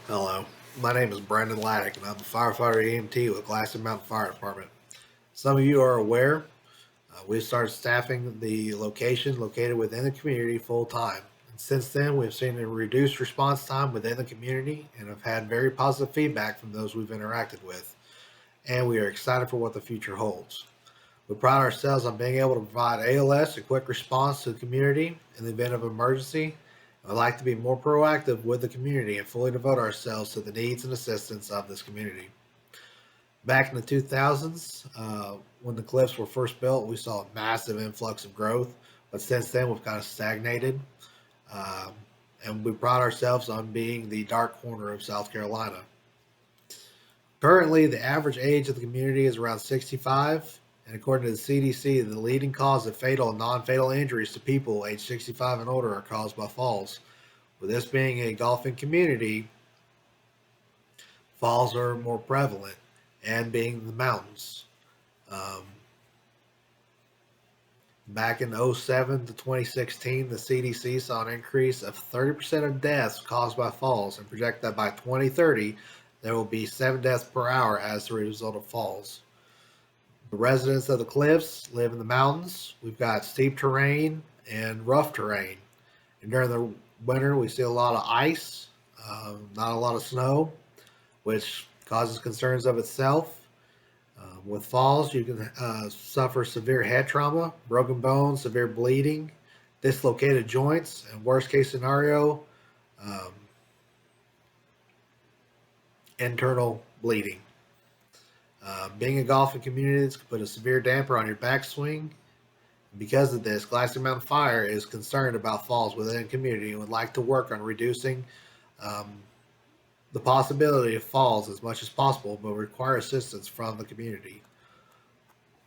Hello, my name is Brandon Laddick, and I'm a firefighter EMT with Glassy Mountain Fire Department. Some of you are aware we've started staffing the location located within the community full time. And since then, we've seen a reduced response time within the community and have had very positive feedback from those we've interacted with. And we are excited for what the future holds. We pride ourselves on being able to provide ALS a quick response to the community in the event of emergency. I'd like to be more proactive with the community and fully devote ourselves to the needs and assistance of this community. Back in the 2000s, when the cliffs were first built, we saw a massive influx of growth, but since then we've kind of stagnated. Um, and we pride ourselves on being the dark corner of South Carolina. Currently, the average age of the community is around 65, and according to the CDC, the leading cause of fatal and non-fatal injuries to people age 65 and older are caused by falls. With this being a golfing community, falls are more prevalent, and being the mountains. Um, Back in '07 to 2016, the CDC saw an increase of 30% of deaths caused by falls and project that by 2030, there will be 7 deaths per hour as a result of falls. The residents of the cliffs live in the mountains. We've got steep terrain and rough terrain. And during the winter, we see a lot of ice, not a lot of snow, which causes concerns of itself. With falls, you can suffer severe head trauma, broken bones, severe bleeding, dislocated joints, and worst case scenario, um, internal bleeding. Being a golfing community, this could put a severe damper on your backswing. Because of this, Glassy Mountain Fire is concerned about falls within the community and would like to work on reducing um, the possibility of falls as much as possible, but require assistance from the community.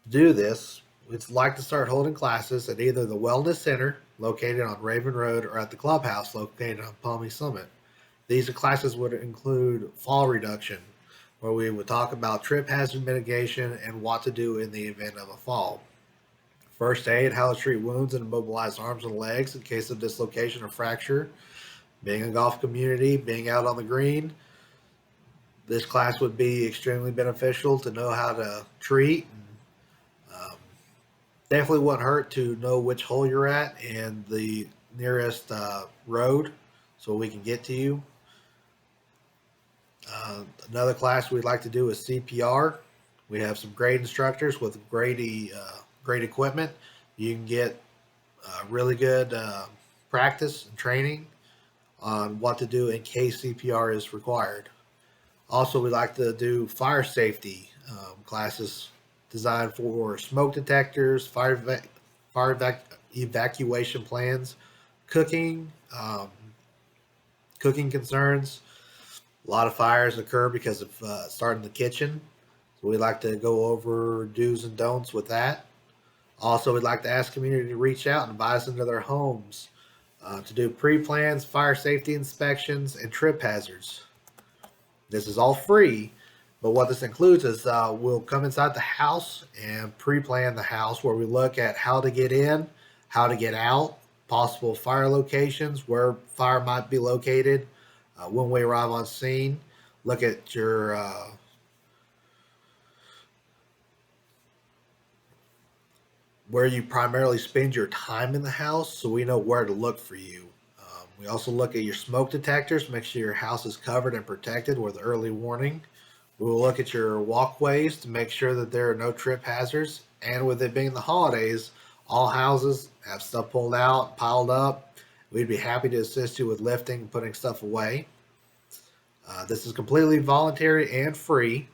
To do this, we'd like to start holding classes at either the Wellness Center, located on Raven Road, or at the clubhouse, located on Palmy Summit. These classes would include fall reduction, where we would talk about trip hazard mitigation and what to do in the event of a fall. First aid, how to treat wounds and immobilize arms and legs in case of dislocation or fracture. Being a golf community, being out on the green, this class would be extremely beneficial to know how to treat. Definitely wouldn't hurt to know which hole you're at and the nearest road so we can get to you. Another class we'd like to do is CPR. We have some great instructors with great equipment. You can get really good practice and training on what to do in case CPR is required. Also, we like to do fire safety classes designed for smoke detectors, evacuation plans, cooking, cooking concerns. A lot of fires occur because of starting the kitchen. So we like to go over do's and don'ts with that. Also, we'd like to ask community to reach out and invite us into their homes to do pre-plans, fire safety inspections, and trip hazards. This is all free, but what this includes is we'll come inside the house and pre-plan the house where we look at how to get in, how to get out, possible fire locations, where fire might be located, when we arrive on scene, look at your where you primarily spend your time in the house so we know where to look for you. We also look at your smoke detectors, make sure your house is covered and protected with early warning. We will look at your walkways to make sure that there are no trip hazards. And with it being the holidays, all houses have stuff pulled out, piled up. We'd be happy to assist you with lifting and putting stuff away. This is completely voluntary and free,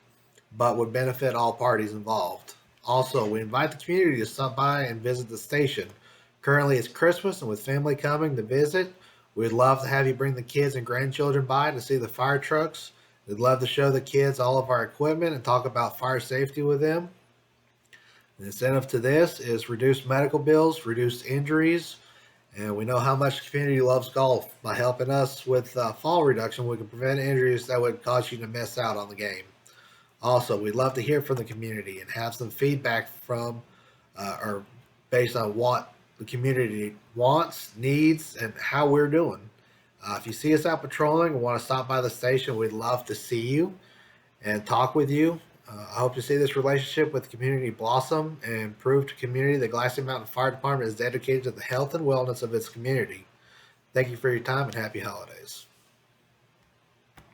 but would benefit all parties involved. Also, we invite the community to stop by and visit the station. Currently, it's Christmas, and with family coming to visit, we'd love to have you bring the kids and grandchildren by to see the fire trucks. We'd love to show the kids all of our equipment and talk about fire safety with them. The incentive to this is reduced medical bills, reduced injuries, and we know how much the community loves golf. By helping us with fall reduction, we can prevent injuries that would cause you to miss out on the game. Also, we'd love to hear from the community and have some feedback from or based on what the community wants, needs, and how we're doing. If you see us out patrolling and want to stop by the station, we'd love to see you and talk with you. I hope to see this relationship with the community blossom and prove to community that Glassy Mountain Fire Department is dedicated to the health and wellness of its community. Thank you for your time and happy holidays.